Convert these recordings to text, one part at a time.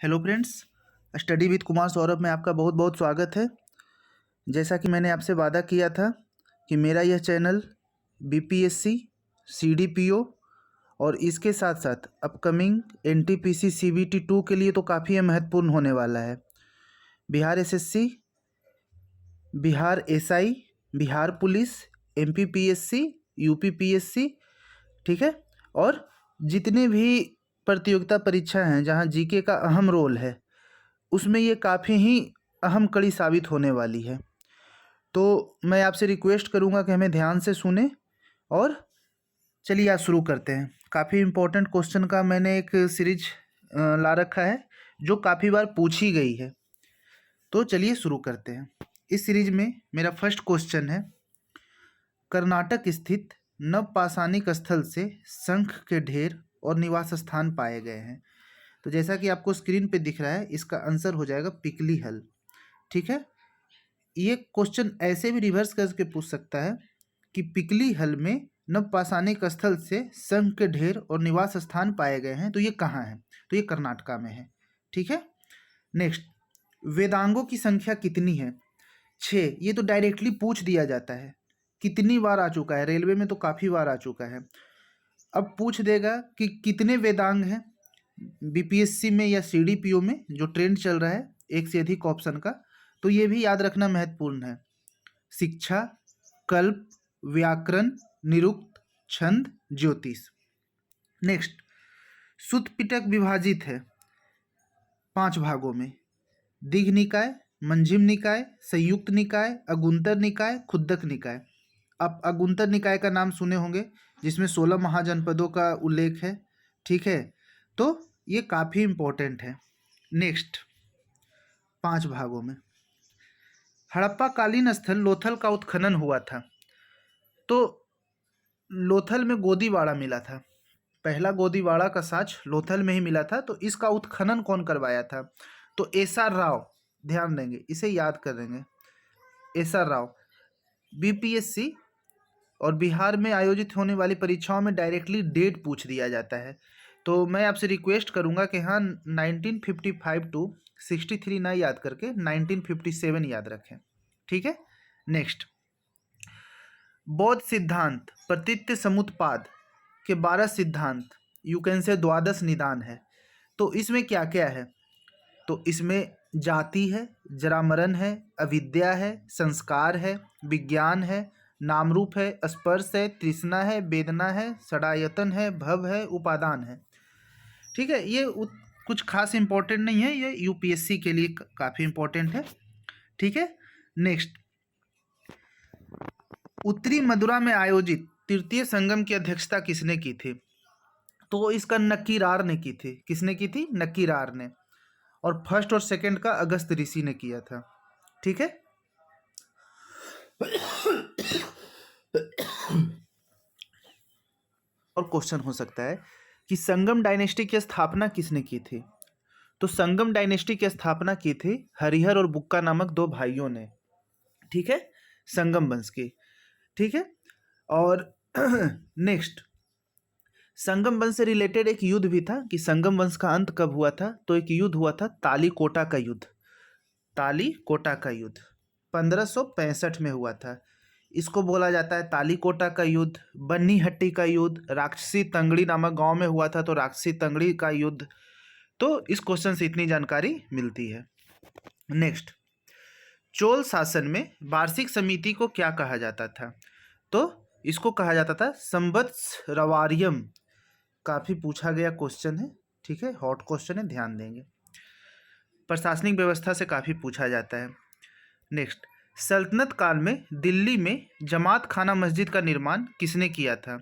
Hello friends, study with Kumar Saurabh में आपका बहुत बहुत स्वागत है। जैसा कि मैंने आपसे वादा किया था कि मेरा यह चैनल बीपीएससी, सीडीपीओ और इसके साथ साथ अपकमिंग एनटीपीसी सीबीटी 2 के लिए तो काफ़ी महत्वपूर्ण होने वाला है। Bihar SSC, Bihar SI, Bihar police, MPPSC, UPPSC, ठीक है, और जितने भी प्रतियोगिता परीक्षा हैं जहां जीके का अहम रोल है उसमें ये काफ़ी ही अहम कड़ी साबित होने वाली है। तो मैं आपसे रिक्वेस्ट करूंगा कि हमें ध्यान से सुने और चलिए आज शुरू करते हैं। काफ़ी इम्पोर्टेंट क्वेश्चन का मैंने एक सीरीज ला रखा है जो काफ़ी बार पूछी गई है। तो चलिए शुरू करते हैं। इस सीरीज में मेरा फर्स्ट क्वेश्चन है, कर्नाटक स्थित नवपाषाणिक स्थल से शंख के ढेर और निवास स्थान पाए गए हैं। तो जैसा कि आपको स्क्रीन पे दिख रहा है, इसका आंसर हो जाएगा पिकली हल। ठीक है, ये क्वेश्चन ऐसे भी रिवर्स करके पूछ सकता है कि पिकली हल में नवपाषाणिक स्थल से शंख के ढेर और निवास स्थान पाए गए हैं, तो ये कहाँ है? तो ये कर्नाटका में है। ठीक है, नेक्स्ट, वेदांगों की संख्या कितनी है? 6। ये तो डायरेक्टली पूछ दिया जाता है, कितनी बार आ चुका है, रेलवे में तो काफ़ी बार आ चुका है। अब पूछ देगा कि कितने वेदांग हैं बीपीएससी में या सीडीपीओ में, जो ट्रेंड चल रहा है एक से अधिक ऑप्शन का, तो ये भी याद रखना महत्वपूर्ण है। शिक्षा, कल्प, व्याकरण, निरुक्त, छंद, ज्योतिष। नेक्स्ट, सुत्त पिटक विभाजित है 5 भागों में: दीघ निकाय, मंजिम निकाय, संयुक्त निकाय, अगुंतर निकाय, खुद्दक निकाय। आप अगुंतर निकाय का नाम सुने होंगे, जिसमें 16 महाजनपदों का उल्लेख है। ठीक है, तो ये काफ़ी इम्पोर्टेंट है। नेक्स्ट, 5 भागों में हड़प्पा कालीन स्थल लोथल का उत्खनन हुआ था। तो लोथल में गोदीवाड़ा मिला था, पहला गोदीवाड़ा का साक्ष्य लोथल में ही मिला था। तो इसका उत्खनन कौन करवाया था? तो एसआर राव, ध्यान देंगे, इसे याद करेंगे, एसआर राव। बीपीएससी और बिहार में आयोजित होने वाली परीक्षाओं में डायरेक्टली डेट पूछ दिया जाता है। तो मैं आपसे रिक्वेस्ट करूंगा कि हाँ, 1955 टू 63 ना याद करके 1957 याद रखें। ठीक है, नेक्स्ट, बौद्ध सिद्धांत प्रतीत्य समुत्पाद के 12 सिद्धांत, यू कैन से द्वादश निदान है। तो इसमें क्या क्या है? तो इसमें जाति है, जरामरण है, अविद्या है, संस्कार है, विज्ञान है, नाम रूप है, स्पर्श है, तृष्णा है, वेदना है, षडायतन है, भव है, उपादान है। ठीक है, ये कुछ खास इंपॉर्टेंट नहीं है, ये यूपीएससी के लिए काफ़ी इंपॉर्टेंट है। ठीक है, नेक्स्ट, उत्तरी मदुरा में आयोजित तृतीय संगम की अध्यक्षता किसने की थी? तो इसका नक्कीरार ने की थी। किसने की थी? नक्कीरार ने। और फर्स्ट और सेकंड का अगस्त ऋषि ने किया था। ठीक है, और क्वेश्चन हो सकता है कि संगम डायनेस्टी की स्थापना किसने की थी? तो संगम डायनेस्टी की स्थापना की थी हरिहर और बुक्का नामक 2 भाइयों ने। ठीक है, संगम वंश की। ठीक है, और नेक्स्ट, संगम वंश से रिलेटेड एक युद्ध भी था कि संगम वंश का अंत कब हुआ था। तो एक युद्ध हुआ था, तालीकोटा का युद्ध। तालीकोटा का युद्ध 1565 में हुआ था। इसको बोला जाता है तालीकोटा का युद्ध, बन्नीहट्टी का युद्ध, राक्षसी तंगड़ी नामक गांव में हुआ था, तो राक्षसी तंगड़ी का युद्ध। तो इस क्वेश्चन से इतनी जानकारी मिलती है। नेक्स्ट, चोल शासन में वार्षिक समिति को क्या कहा जाता था? तो इसको कहा जाता था संवत्सरवार्यम। काफ़ी पूछा गया क्वेश्चन है। ठीक है, हॉट क्वेश्चन है, ध्यान देंगे। प्रशासनिक व्यवस्था से काफ़ी पूछा जाता है। नेक्स्ट, सल्तनत काल में दिल्ली में जमात खाना मस्जिद का निर्माण किसने किया था?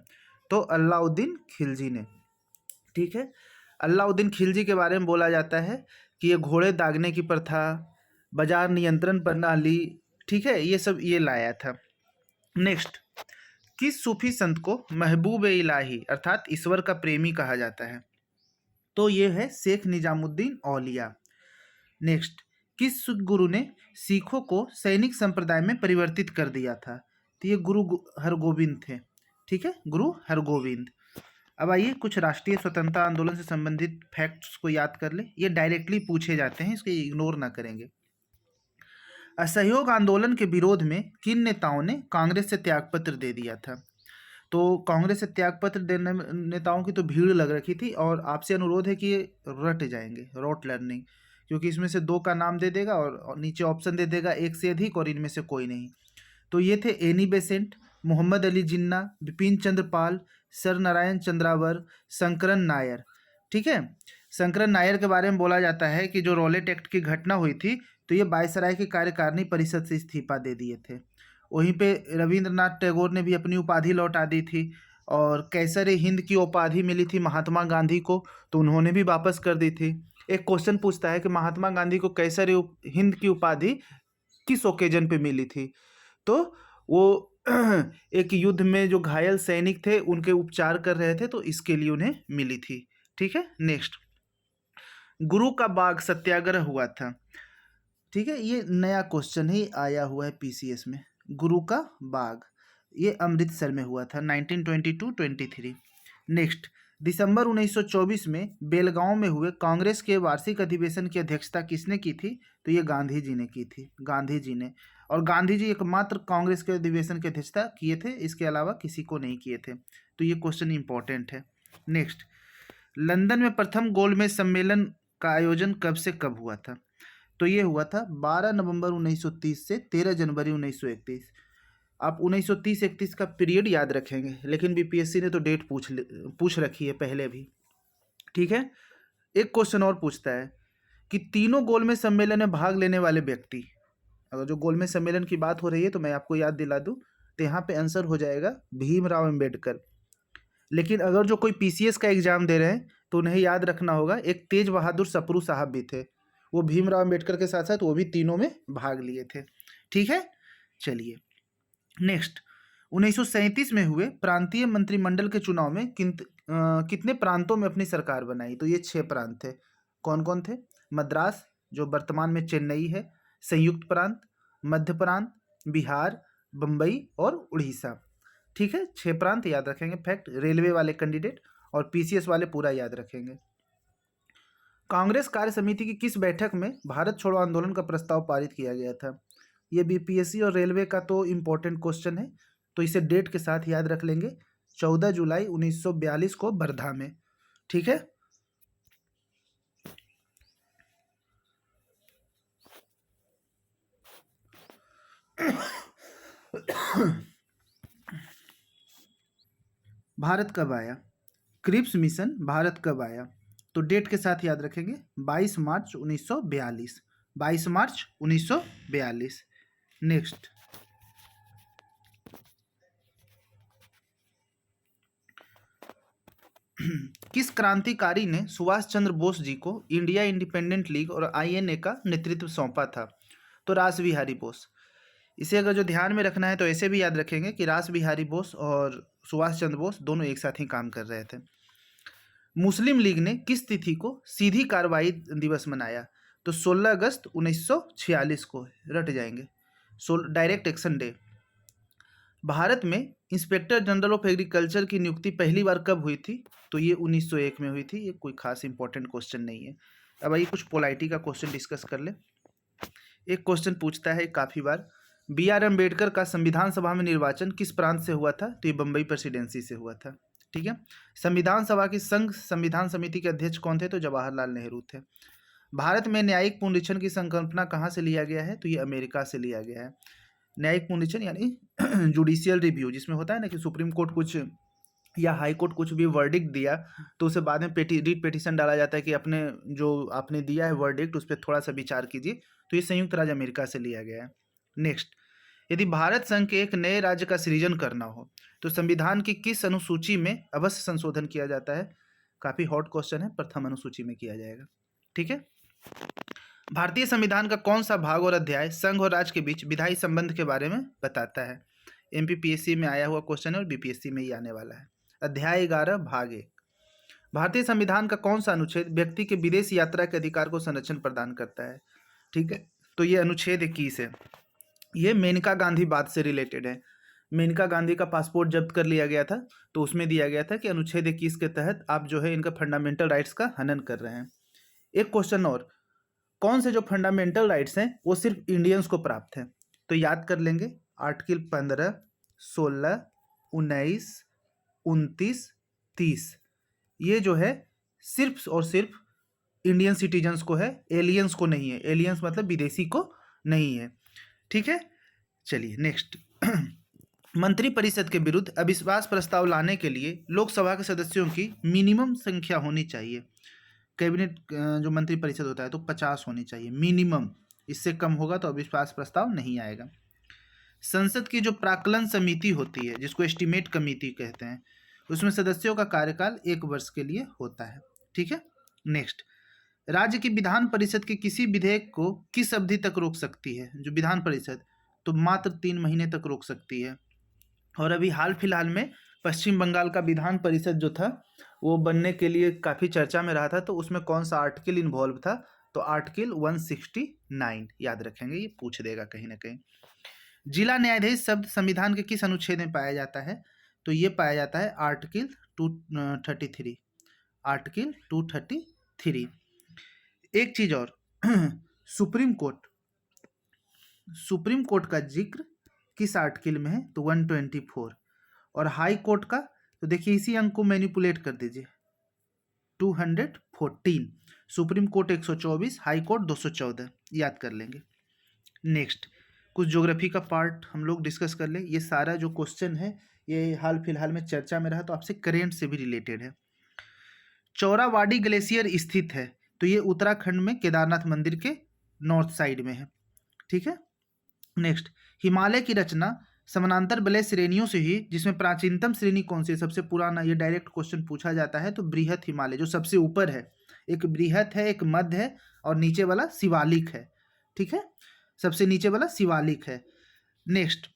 तो अलाउद्दीन खिलजी ने। ठीक है, अलाउद्दीन खिलजी के बारे में बोला जाता है कि ये घोड़े दागने की प्रथा, बाजार नियंत्रण प्रणाली, ठीक है, ये सब ये लाया था। नेक्स्ट, किस सूफी संत को महबूब इलाही अर्थात ईश्वर का प्रेमी कहा जाता है? तो ये है शेख निजामुद्दीन औलिया। नेक्स्ट, किस गुरु ने सिखों को सैनिक संप्रदाय में परिवर्तित कर दिया था? तो ये गुरु हरगोविंद थे। ठीक है, गुरु हरगोविंद। अब आइए कुछ राष्ट्रीय स्वतंत्रता आंदोलन से संबंधित फैक्ट्स को याद कर ले। ये डायरेक्टली पूछे जाते हैं, इसको इग्नोर ना करेंगे। असहयोग आंदोलन के विरोध में किन नेताओं ने कांग्रेस से त्यागपत्र दे दिया था? तो कांग्रेस से त्यागपत्र देने में नेताओं की तो भीड़ लग रखी थी, और आपसे अनुरोध है कि ये रट जाएंगे, रॉट लर्निंग, क्योंकि इसमें से दो का नाम दे देगा और नीचे ऑप्शन दे देगा एक से अधिक, और इनमें से कोई नहीं। तो ये थे Annie Besant, Mohammad Ali Jinnah, Bipin Chandra Pal, sir Narayan चंद्रावर, शंकरन नायर। ठीक है, शंकरन नायर के बारे में बोला जाता है कि जो रॉलेट एक्ट की घटना हुई थी, तो ये वायसराय की कार्यकारिणी परिषद से इस्तीफा दे दिए थे। वहीं पे रविंद्रनाथ टैगोर ने भी अपनी उपाधि लौटा दी थी, और कैसर हिंद की उपाधि मिली थी महात्मा गांधी को, तो उन्होंने भी वापस कर दी थी। एक क्वेश्चन पूछता है कि महात्मा गांधी को कैसर हिंद की उपाधि किस ओकेजन पे मिली थी? तो वो एक युद्ध में जो घायल सैनिक थे उनके उपचार कर रहे थे, तो इसके लिए उन्हें मिली थी। ठीक है, नेक्स्ट, गुरु का बाग सत्याग्रह हुआ था। ठीक है, ये नया क्वेश्चन ही आया हुआ है पीसीएस में। गुरु का बाग ये अमृतसर में हुआ था 1922-23। नेक्स्ट, दिसंबर 1924 में बेलगांव में हुए कांग्रेस के वार्षिक अधिवेशन की अध्यक्षता किसने की थी? तो ये गांधी जी ने की थी, गांधी जी ने। और गांधी जी एकमात्र कांग्रेस के अधिवेशन की अध्यक्षता किए थे, इसके अलावा किसी को नहीं किए थे। तो ये क्वेश्चन इंपॉर्टेंट है। नेक्स्ट, लंदन में प्रथम गोलमेज सम्मेलन का आयोजन कब से कब हुआ था? तो ये हुआ था 12 नवंबर 1930 से 13 जनवरी 1931। आप 1930-31 का पीरियड याद रखेंगे, लेकिन बीपीएससी ने तो डेट पूछ रखी है पहले भी। ठीक है, एक क्वेश्चन और पूछता है कि तीनों गोलमेज सम्मेलन में भाग लेने वाले व्यक्ति, अगर जो गोलमेज सम्मेलन की बात हो रही है तो मैं आपको याद दिला दूं, तो यहाँ पे आंसर हो जाएगा भीमराव अंबेडकर। लेकिन अगर जो कोई पीसीएस का एग्जाम दे रहे हैं तो उन्हें याद रखना होगा, एक तेज बहादुर सप्रू साहब भी थे, वो भीमराव अंबेडकर के साथ साथ वो भी तीनों में भाग लिए थे। ठीक है, चलिए नेक्स्ट, 1937 में हुए प्रांतीय मंत्रिमंडल के चुनाव में कितने प्रांतों में अपनी सरकार बनाई? तो ये 6 प्रांत थे। कौन कौन थे? मद्रास, जो वर्तमान में चेन्नई है, संयुक्त प्रांत, मध्य प्रांत, बिहार, बम्बई और उड़ीसा। ठीक है, 6 प्रांत याद रखेंगे फैक्ट, रेलवे वाले कैंडिडेट और पीसीएस वाले पूरा याद रखेंगे। कांग्रेस कार्य समिति की किस बैठक में भारत छोड़ो आंदोलन का प्रस्ताव पारित किया गया था? ये बीपीएससी और रेलवे का तो इम्पोर्टेंट क्वेश्चन है, तो इसे डेट के साथ याद रख लेंगे, 14 जुलाई 1942 को वर्धा में। ठीक है, भारत कब आया? क्रिप्स मिशन भारत कब आया? तो डेट के साथ याद रखेंगे, 22 मार्च 1942, 22 मार्च 1942। नेक्स्ट, किस क्रांतिकारी ने सुभाष चंद्र बोस जी को इंडिया इंडिपेंडेंट लीग और आईएनए का नेतृत्व सौंपा था? तो रास बिहारी बोस। इसे अगर जो ध्यान में रखना है तो ऐसे भी याद रखेंगे कि रास बिहारी बोस और सुभाष चंद्र बोस दोनों एक साथ ही काम कर रहे थे। मुस्लिम लीग ने किस तिथि को सीधी कार्रवाई दिवस मनाया? तो 16 अगस्त 1946 को, रट जाएंगे, डायरेक्ट एक्शन डे। भारत में इंस्पेक्टर जनरल ऑफ एग्रीकल्चर की नियुक्ति पहली बार कब हुई थी? तो ये 1901 में हुई थी। ये कोई खास इंपॉर्टेंट क्वेश्चन नहीं है। अब आइए कुछ पोलाइटी का क्वेश्चन डिस्कस कर ले। एक क्वेश्चन पूछता है काफ़ी बार, बी आर अम्बेडकर का संविधान सभा में निर्वाचन किस प्रांत से हुआ था? तो ये बम्बई प्रेसिडेंसी से हुआ था। ठीक है, संविधान सभा की संघ संविधान समिति के अध्यक्ष कौन थे? तो जवाहरलाल नेहरू थे। भारत में न्यायिक पुनरीक्षण की संकल्पना कहाँ से लिया गया है? तो ये अमेरिका से लिया गया है। न्यायिक पुनरीक्षण यानी जुडिशियल रिव्यू, जिसमें होता है ना कि सुप्रीम कोर्ट कुछ या हाई कोर्ट कुछ भी वर्डिक्ट दिया तो उसे बाद में रीट पेटिशन डाला जाता है कि अपने जो आपने दिया है वर्डिक्ट उस पर थोड़ा सा विचार कीजिए। तो ये संयुक्त राज्य अमेरिका से लिया गया है। नेक्स्ट, यदि भारत संघ के एक नए राज्य का सृजन करना हो तो संविधान की किस अनुसूची में अवश्य संशोधन किया जाता है? काफ़ी हॉट क्वेश्चन है, प्रथम अनुसूची में किया जाएगा। ठीक है, भारतीय संविधान का कौन सा भाग और अध्याय संघ और राज्य के बीच विधायी संबंध के बारे में बताता है? एमपीपीएससी में आया हुआ क्वेश्चन है और बीपीएससी में ही आने वाला है। अध्याय 11 भाग 1। भारतीय संविधान का कौन सा अनुच्छेद व्यक्ति के विदेश यात्रा के अधिकार को संरक्षण प्रदान करता है? ठीक है, तो ये अनुच्छेद 21 है। ये मेनका गांधी बात से रिलेटेड है। मेनका गांधी का पासपोर्ट जब्त कर लिया गया था, तो उसमें दिया गया था कि अनुच्छेद 21 के तहत आप जो है इनका फंडामेंटल राइट्स का हनन कर रहे हैं। एक क्वेश्चन और, कौन से जो फंडामेंटल राइट्स हैं वो सिर्फ इंडियंस को प्राप्त है? तो याद कर लेंगे, आर्टिकल 15, 16, 19, 29, 30, ये जो है सिर्फ और सिर्फ इंडियन सिटीजन्स को है, एलियंस को नहीं है। एलियंस मतलब विदेशी को नहीं है। ठीक है, चलिए नेक्स्ट। मंत्रिपरिषद के विरुद्ध अविश्वास प्रस्ताव लाने के लिए लोकसभा के सदस्यों की मिनिमम संख्या होनी चाहिए। कैबिनेट जो मंत्रिपरिषद होता है तो 50 होनी चाहिए मिनिमम, इससे कम होगा तो अविश्वास प्रस्ताव नहीं आएगा। संसद की जो प्राक्कलन समिति होती है, जिसको एस्टीमेट कमेटी कहते हैं, उसमें सदस्यों का कार्यकाल 1 वर्ष के लिए होता है। ठीक है, नेक्स्ट। राज्य की विधान परिषद के किसी विधेयक को किस अवधि तक रोक सकती है? जो विधान परिषद, तो मात्र 3 महीने तक रोक सकती है। और अभी हाल फिलहाल में पश्चिम बंगाल का विधान परिषद जो था वो बनने के लिए काफ़ी चर्चा में रहा था, तो उसमें कौन सा आर्टिकल इन्वॉल्व था? तो आर्टिकल 169 याद रखेंगे, ये पूछ देगा कहीं ना कहीं। जिला न्यायाधीश शब्द संविधान के किस अनुच्छेद में पाया जाता है? तो ये पाया जाता है आर्टिकल 233, आर्टिकल 233। एक चीज और, सुप्रीम कोर्ट का जिक्र किस आर्टिकल में है? तो 124। और हाई कोर्ट का, तो देखिए इसी अंक को मैनिपुलेट कर दीजिए, 214। सुप्रीम कोर्ट 124, हाई कोर्ट 214, याद कर लेंगे। नेक्स्ट, कुछ ज्योग्राफी का पार्ट हम लोग डिस्कस कर ले। ये सारा जो क्वेश्चन है ये हाल फिलहाल में चर्चा में रहा, तो आपसे करेंट से भी रिलेटेड है। चौरावाड़ी ग्लेशियर स्थित है, तो ये उत्तराखंड में केदारनाथ मंदिर के नॉर्थ साइड में है। ठीक है, नेक्स्ट। हिमालय की रचना समानांतर वलय श्रेणियों से ही, जिसमें प्राचीनतम श्रेणी कौन सी है? सबसे पुराना, ये डायरेक्ट क्वेश्चन पूछा जाता है। तो बृहत हिमालय जो सबसे ऊपर है, एक बृहत है, एक मध्य है और नीचे वाला शिवालिक है। ठीक है, सबसे नीचे वाला शिवालिक है। नेक्स्ट,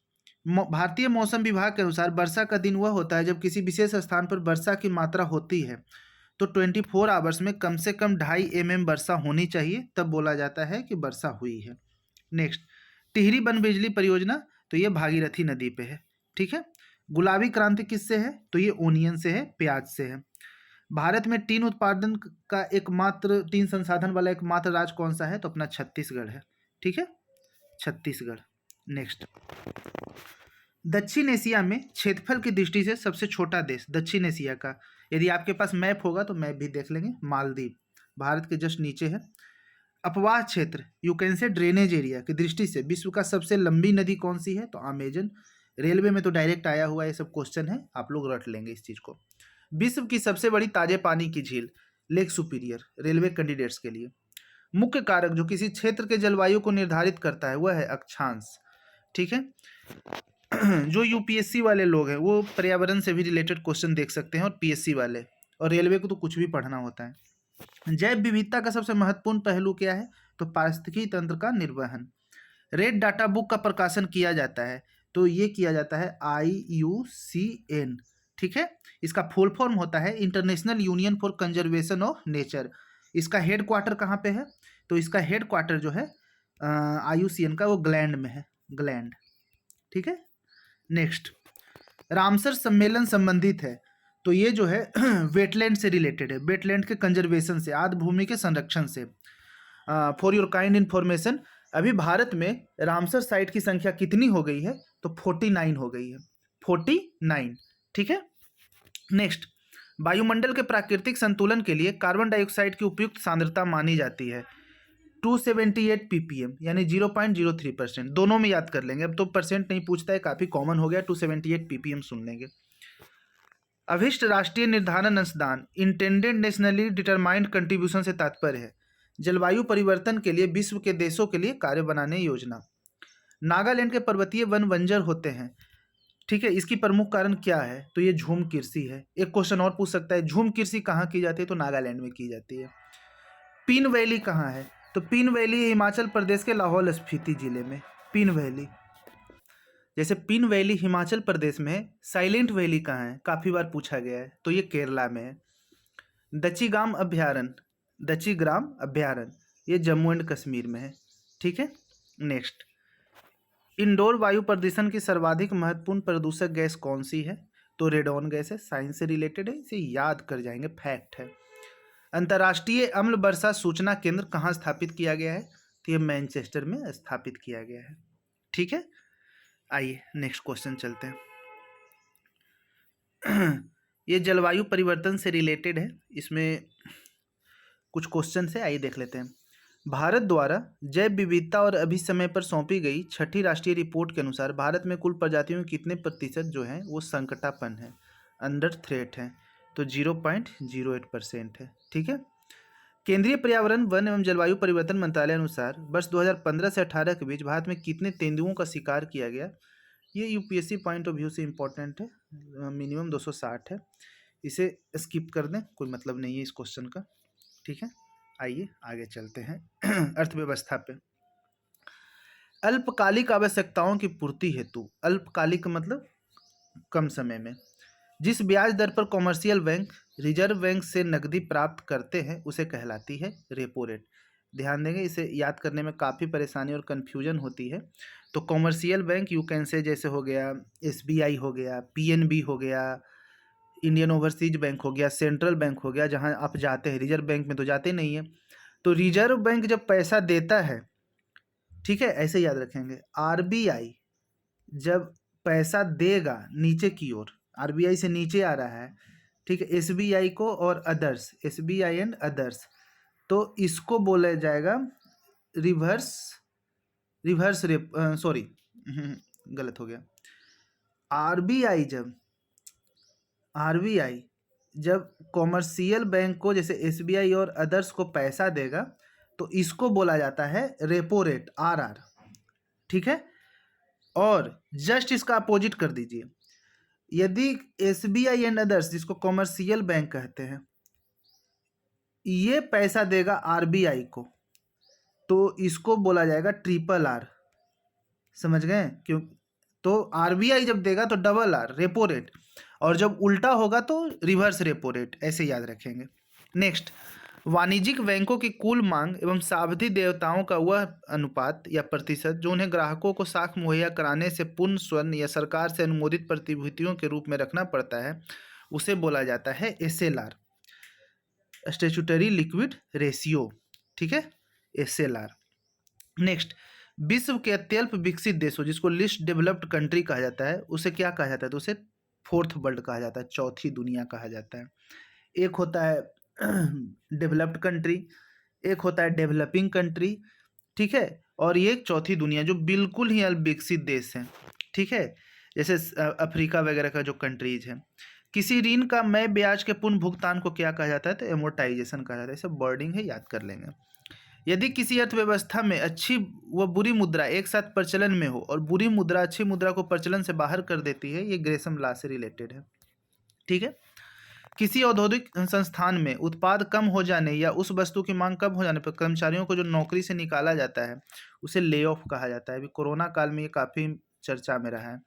भारतीय मौसम विभाग के अनुसार वर्षा का दिन वह होता है जब किसी विशेष स्थान पर वर्षा की मात्रा होती है, तो 24 आवर्स में कम से कम 2.5 mm वर्षा होनी चाहिए, तब बोला जाता है कि वर्षा हुई है। नेक्स्ट, टिहरी वन बिजली परियोजना, तो ये भागीरथी नदी पे है। ठीक है, गुलाबी क्रांति किससे है? तो ये ओनियन से है, प्याज से है। भारत में टीन उत्पादन का एकमात्र, टीन संसाधन वाला एकमात्र राज्य कौन सा है? तो अपना छत्तीसगढ़ है। ठीक है, छत्तीसगढ़। नेक्स्ट, दक्षिण एशिया में क्षेत्रफल की दृष्टि से सबसे छोटा देश दक्षिण एशिया का, यदि आपके पास मैप होगा तो मैप भी देख लेंगे, मालदीव भारत के जस्ट नीचे है। अपवाह क्षेत्र, you can say drainage area की दृष्टि से विश्व का सबसे लंबी नदी कौन सी है? तो अमेजन। रेलवे में तो डायरेक्ट आया हुआ ये सब क्वेश्चन है, आप लोग रट लेंगे इस चीज को। विश्व की सबसे बड़ी ताजे पानी की झील लेक सुपीरियर, रेलवे कैंडिडेट्स के लिए। मुख्य कारक जो किसी क्षेत्र के जलवायु को निर्धारित करता है वह है अक्षांश। ठीक है, जो यूपीएससी वाले लोग हैं वो पर्यावरण से भी रिलेटेड क्वेश्चन देख सकते हैं, और पीएससी वाले, और रेलवे को तो कुछ भी पढ़ना होता है। जैव विविधता का सबसे महत्वपूर्ण पहलू क्या है? तो पारिस्थितिकी तंत्र का निर्वहन। रेड डाटा बुक का प्रकाशन किया जाता है, तो ये किया जाता है IUCN। ठीक है, इसका फुल फॉर्म होता है international union for conservation of nature. इसका हेड क्वार्टर कहाँ पे है? तो इसका हेड क्वार्टर जो है IUCN का वो ग्लैंड में है, ग्लैंड। ठीक है, नेक्स्ट, रामसर सम्मेलन संबंधित है, तो ये जो है वेटलैंड से रिलेटेड है, वेटलैंड के कंजर्वेशन से, आर्द्र भूमि के संरक्षण से। फॉर योर काइंड इन्फॉर्मेशन, अभी भारत में रामसर साइट की संख्या कितनी हो गई है? तो 49 हो गई है, 49। ठीक है, नेक्स्ट, वायुमंडल के प्राकृतिक संतुलन के लिए कार्बन डाइऑक्साइड की उपयुक्त सांद्रता मानी जाती है 278 ppm, यानी 0.03%। दोनों में याद कर लेंगे, अब तो परसेंट नहीं पूछता है, काफ़ी कॉमन हो गया, 278 ppm सुन लेंगे। अभिष्ट राष्ट्रीय निर्धारण अंशदान, इंटेंडेड नेशनली डिटरमाइंड कंट्रीब्यूशन से तात्पर्य है जलवायु परिवर्तन के लिए विश्व के देशों के लिए कार्य बनाने योजना। नागालैंड के पर्वतीय वन बंजर होते हैं। ठीक है, इसकी प्रमुख कारण क्या है? तो ये झूम कृषि है। एक क्वेश्चन और पूछ सकता है, झूम कृषि कहाँ की जाती है? तो नागालैंड में की जाती है। पिन वैली कहाँ है? तो पिन वैली हिमाचल प्रदेश के लाहौल स्पीति जिले में, पिन वैली। जैसे पिन वैली हिमाचल प्रदेश में है, साइलेंट वैली कहाँ है? काफ़ी बार पूछा गया है, तो ये केरला में है। दच्चीग्राम अभ्यारण्य, दच्चीग्राम अभ्यारण्य ये जम्मू एंड कश्मीर में है। ठीक है, नेक्स्ट, इंडोर वायु प्रदूषण की सर्वाधिक महत्वपूर्ण प्रदूषक गैस कौन सी है? तो रेडॉन गैस है। साइंस से रिलेटेड है, इसे याद कर जाएंगे, फैक्ट है। अंतर्राष्ट्रीय अम्ल वर्षा सूचना केंद्र कहाँ स्थापित किया गया है? तो ये मैनचेस्टर में स्थापित किया गया है। ठीक है, आइए नेक्स्ट क्वेश्चन चलते हैं। ये जलवायु परिवर्तन से रिलेटेड है, इसमें कुछ क्वेश्चन है, आइए देख लेते हैं। भारत द्वारा जैव विविधता और अभी समय पर सौंपी गई छठी राष्ट्रीय रिपोर्ट के अनुसार भारत में कुल प्रजातियों के कितने प्रतिशत जो हैं वो संकटापन है, अंडर थ्रेट है? तो 0.08% है। ठीक है। केंद्रीय पर्यावरण, वन एवं जलवायु परिवर्तन मंत्रालय अनुसार वर्ष 2015 से 18 के बीच भारत में कितने तेंदुओं का शिकार किया गया? ये यूपीएससी पॉइंट ऑफ व्यू से इम्पोर्टेंट है, मिनिमम 260 है। इसे स्किप कर दें, कोई मतलब नहीं है इस क्वेश्चन का। ठीक है, आइए आगे चलते हैं। अर्थव्यवस्था पे। अल्पकालिक आवश्यकताओं की पूर्ति हेतु, अल्पकालिक मतलब कम समय में, जिस ब्याज दर पर कॉमर्शियल बैंक रिजर्व बैंक से नकदी प्राप्त करते हैं उसे कहलाती है रेपो रेट। ध्यान देंगे, इसे याद करने में काफ़ी परेशानी और कन्फ्यूजन होती है। तो commercial bank you can say जैसे हो गया एसबीआई हो गया, पीएनबी हो गया, इंडियन ओवरसीज बैंक हो गया, सेंट्रल बैंक हो गया, जहां आप जाते हैं। रिजर्व बैंक में तो जाते नहीं है। तो रिजर्व बैंक जब पैसा देता है, ठीक है, ऐसे याद रखेंगे, आरबीआई जब पैसा देगा नीचे की ओर, आरबीआई से नीचे आ रहा है, ठीक है, एसबीआई को और अदर्स, एसबीआई एंड अदर्स, तो इसको बोला जाएगा रिवर्स रिवर्स रेप सॉरी गलत हो गया। आरबीआई जब कॉमर्शियल बैंक को जैसे एसबीआई और अदर्स को पैसा देगा तो इसको बोला जाता है रेपो रेट, आरआर। ठीक है, और जस्ट इसका अपोजिट कर दीजिए, यदि एसबीआई एंड अदर्स जिसको कॉमर्शियल बैंक कहते हैं ये पैसा देगा आरबीआई को तो इसको बोला जाएगा ट्रिपल आर। समझ गए क्यों? तो आरबीआई जब देगा तो डबल आर, रेपो रेट, और जब उल्टा होगा तो रिवर्स रेपो रेट, ऐसे याद रखेंगे। नेक्स्ट, वाणिज्यिक बैंकों की कुल मांग एवं सावधि देयताओं का वह अनुपात या प्रतिशत जो उन्हें ग्राहकों को साख मुहैया कराने से पूर्ण स्वर्ण या सरकार से अनुमोदित प्रतिभूतियों के रूप में रखना पड़ता है, उसे बोला जाता है एसएलआर, स्टैट्यूटरी लिक्विड रेशियो। ठीक है, एसएलआर। नेक्स्ट, विश्व के अत्यल्प विकसित देशों जिसको लिस्ट डेवलप्ड कंट्री कहा जाता है उसे क्या कहा जाता है? तो उसे फोर्थ वर्ल्ड कहा जाता है, चौथी दुनिया कहा जाता है। एक होता है डेवलप्ड कंट्री, एक होता है डेवलपिंग कंट्री, ठीक है, और ये चौथी दुनिया जो बिल्कुल ही अल्पविकसित देश हैं। ठीक है, जैसे अफ्रीका वगैरह का जो कंट्रीज है। किसी ऋण का मय ब्याज के पुनः भुगतान को क्या कहा जाता है? तो एमोर्टाइजेशन कहा जाता है। सब वर्डिंग है, याद कर लेंगे। यदि किसी अर्थव्यवस्था में अच्छी व बुरी मुद्रा एक साथ प्रचलन में हो और बुरी मुद्रा अच्छी मुद्रा को प्रचलन से बाहर कर देती है, ये ग्रेसम लॉ से रिलेटेड है। ठीक है, किसी औद्योगिक संस्थान में उत्पाद कम हो जाने या उस वस्तु की मांग कम हो जाने पर कर्मचारियों को जो नौकरी से निकाला जाता है उसे ले ऑफ कहा जाता है। अभी कोरोना काल में ये काफ़ी चर्चा में रहा है।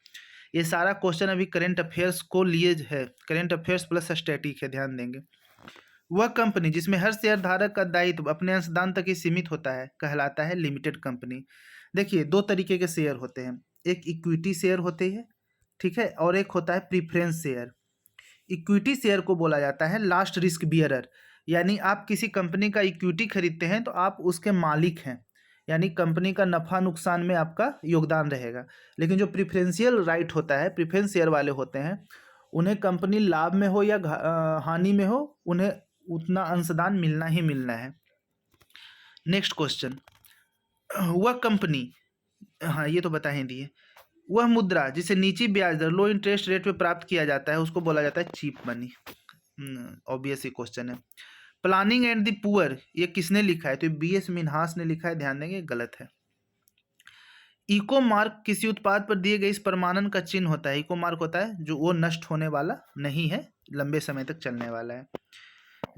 ये सारा क्वेश्चन अभी करंट अफेयर्स को लिए है, करंट अफेयर्स प्लस स्टैटिक है, ध्यान देंगे। वह कंपनी जिसमें हर शेयर धारक का दायित्व अपने अंशदान तक ही सीमित होता है कहलाता है लिमिटेड कंपनी। देखिए, दो तरीके के शेयर होते हैं, एक इक्विटी शेयर होते हैं, ठीक है, और एक होता है प्रीफरेंस शेयर। इक्विटी शेयर को बोला जाता है लास्ट रिस्क बियरर, यानी आप किसी कंपनी का इक्विटी खरीदते हैं तो आप उसके मालिक हैं, यानी कंपनी का नफा नुकसान में आपका योगदान रहेगा। लेकिन जो प्रिफरेंशियल राइट होता है, प्रीफरेंस शेयर वाले होते हैं, उन्हें कंपनी लाभ में हो या हानि में हो, उन्हें उतना अंशदान मिलना ही मिलना है। नेक्स्ट क्वेश्चन, वह कंपनी, हाँ ये तो बता ही दिए, वह मुद्रा जिसे नीची ब्याज दर लो इंटरेस्ट रेट पे प्राप्त किया जाता है उसको बोला जाता है चीप मनी। ऑब्वियस ही क्वेश्चन है। प्लानिंग एंड द पुअर, ये किसने लिखा है? तो बीएस मिन्हास ने लिखा है, ध्यान देंगे, गलत है। इको मार्क किसी उत्पाद पर दिए गए इस प्रमाणन का चिन्ह होता है। इको मार्क होता है जो वो नष्ट होने वाला नहीं है, लंबे समय तक चलने वाला है।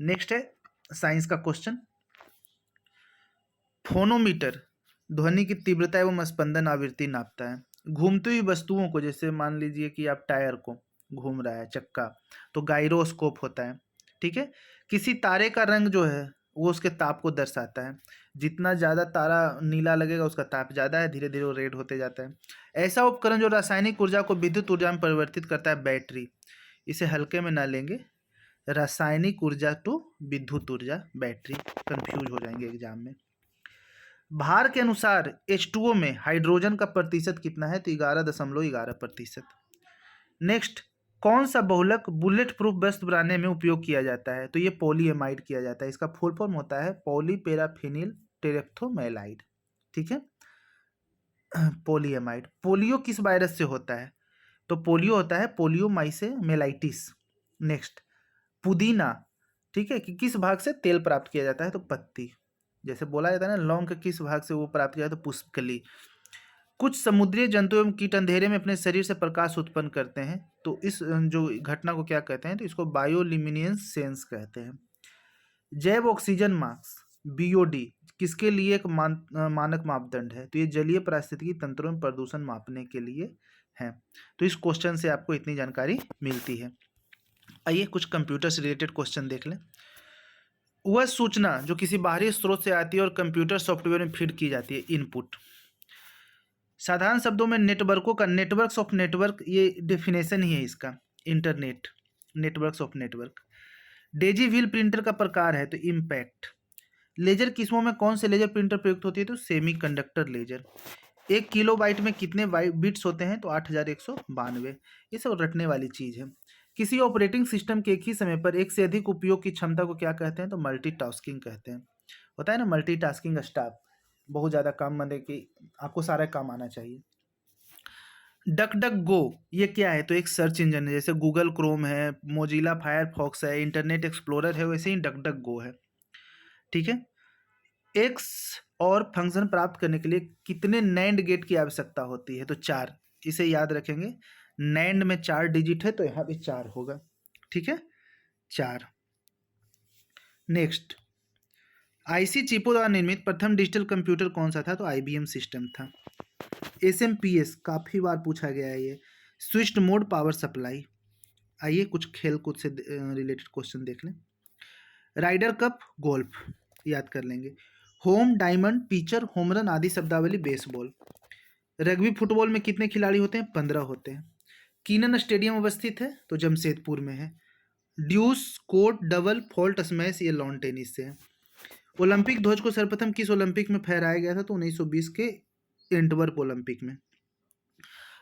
नेक्स्ट है साइंस का क्वेश्चन, फोनोमीटर ध्वनि की तीव्रता एवं स्पंदन आवृत्ति नापता है। घूमती हुई वस्तुओं को, जैसे मान लीजिए कि आप टायर को घूम रहा है चक्का, तो गायरोस्कोप होता है। ठीक है, किसी तारे का रंग जो है वो उसके ताप को दर्शाता है। जितना ज़्यादा तारा नीला लगेगा उसका ताप ज़्यादा है, धीरे धीरे वो रेड होते जाता है। ऐसा उपकरण जो रासायनिक ऊर्जा को विद्युत ऊर्जा में परिवर्तित करता है, बैटरी। इसे हल्के में ना लेंगे, रासायनिक ऊर्जा टू विद्युत ऊर्जा, बैटरी, कंफ्यूज हो जाएंगे एग्जाम में। भार के अनुसार H2O में हाइड्रोजन का प्रतिशत कितना है, तो 11.11%। नेक्स्ट, कौन सा बहुलक बुलेट प्रूफ वस्त्र बनाने में उपयोग किया जाता है, तो ये पॉलीएमाइड किया जाता है। इसका फुल फॉर्म होता है पॉलीपेराफिनिल टेरेप्थोमेलाइड। ठीक है, पॉलीएमाइड। पोलियो किस वायरस से होता है, तो पोलियो होता है पोलियोमाइसेमेलाइटिस। नेक्स्ट, पुदीना, ठीक है, कि किस भाग से तेल प्राप्त किया जाता है, तो पत्ती। जैसे बोला जाता है ना, लौंग के किस भाग से वो प्राप्त किया जाता है, तो पुष्पकली। कुछ समुद्री जंतु एवं कीट अंधेरे में अपने शरीर से प्रकाश उत्पन्न करते हैं, तो इस जो घटना को क्या कहते हैं, तो इसको बायोल्यूमिनेसेंस कहते हैं। जैव ऑक्सीजन मास्क बीओडी किसके लिए एक मानक मापदंड है, तो ये जलीय पारिस्थितिकी तंत्रों में प्रदूषण मापने के लिए है। तो इस क्वेश्चन से आपको इतनी जानकारी मिलती है। आइए कुछ कंप्यूटर से रिलेटेड क्वेश्चन देख लें। वह सूचना जो किसी बाहरी स्रोत से आती है और कंप्यूटर सॉफ्टवेयर में फीड की जाती है, इनपुट। साधारण शब्दों में नेटवर्कों का, नेटवर्क्स ऑफ नेटवर्क, ये डेफिनेशन ही है इसका, internet, networks of network. Daisy wheel printer का प्रकार है, तो इम्पैक्ट। लेजर किस्मों में कौन से लेजर प्रिंटर प्रयुक्त होती है, तो सेमी कंडक्टर लेजर। 1 किलोबाइट में कितने बिट्स होते हैं, तो 8192। ये सब रटने वाली चीज़ है। किसी ऑपरेटिंग सिस्टम के एक ही समय पर एक से अधिक उपयोग की क्षमता को क्या कहते हैं, तो मल्टीटास्किंग कहते हैं। होता है ना मल्टीटास्किंग स्टाफ, बहुत ज़्यादा काम, मतलब कि आपको सारा काम आना चाहिए। डक डक गो ये क्या है, तो एक सर्च इंजन है, जैसे गूगल क्रोम है, मोजिला फायरफॉक्स है, इंटरनेट एक्सप्लोरर है, वैसे ही डक डक गो है। ठीक है, एक्स और फंक्शन प्राप्त करने के लिए कितने नैंड गेट की आवश्यकता होती है, तो 4। इसे याद रखेंगे, नैंड में 4 डिजिट है, तो यहाँ भी 4 होगा। ठीक है, 4। नेक्स्ट, आईसी चिपों द्वारा निर्मित प्रथम डिजिटल कंप्यूटर कौन सा था, तो IBM सिस्टम था। SMPS काफ़ी बार पूछा गया है ये, स्विच्ड मोड पावर सप्लाई। आइए कुछ खेल कूद से रिलेटेड क्वेश्चन देख लें। राइडर कप गोल्फ याद कर लेंगे। Home, diamond, pitcher, home run आदि शब्दावली बेसबॉल। रग्बी फुटबॉल में कितने खिलाड़ी होते हैं, 15 होते हैं। कीनन स्टेडियम अवस्थित है, तो जमशेदपुर में है। ड्यूस, कोर्ट, डबल, फॉल्ट, स्मैश, ये लॉन टेनिस से है। ओलंपिक ध्वज को सर्वप्रथम किस ओलंपिक में फहराया गया था, तो 1920 के एंटवर्प ओलंपिक में।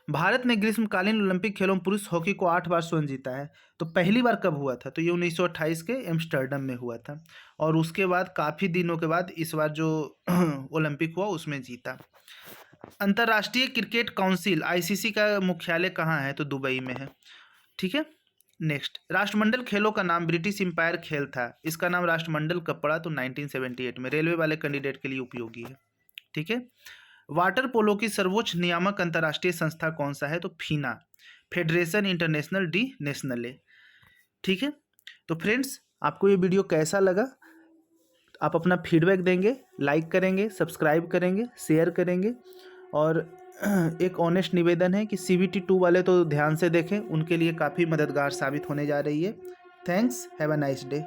भारत ने ग्रीष्मकालीन ओलंपिक खेलों में पुरुष हॉकी को 8 बार स्वर्ण जीता है, तो पहली बार कब हुआ था, तो ये 1928 के एम्स्टर्डम में हुआ था, और उसके बाद काफ़ी दिनों के बाद इस बार जो ओलंपिक हुआ उसमें जीता। अंतर्राष्ट्रीय क्रिकेट काउंसिल ICC का मुख्यालय कहाँ है, तो दुबई में है। ठीक है, नेक्स्ट, राष्ट्रमंडल खेलों का नाम ब्रिटिश एम्पायर खेल था, इसका नाम राष्ट्रमंडल कब पड़ा, तो 1978 में। रेलवे वाले कैंडिडेट के लिए उपयोगी है। ठीक है, वाटर पोलो की सर्वोच्च नियामक अंतर्राष्ट्रीय संस्था कौन सा है, तो फीना, फेडरेशन इंटरनेशनल डी नेशनले। ठीक है, तो फ्रेंड्स आपको ये वीडियो कैसा लगा, आप अपना फीडबैक देंगे, लाइक करेंगे, सब्सक्राइब करेंगे, शेयर करेंगे। और एक ऑनेस्ट निवेदन है कि CBT 2 वाले तो ध्यान से देखें, उनके लिए काफ़ी मददगार साबित होने जा रही है। Thanks, have a nice day.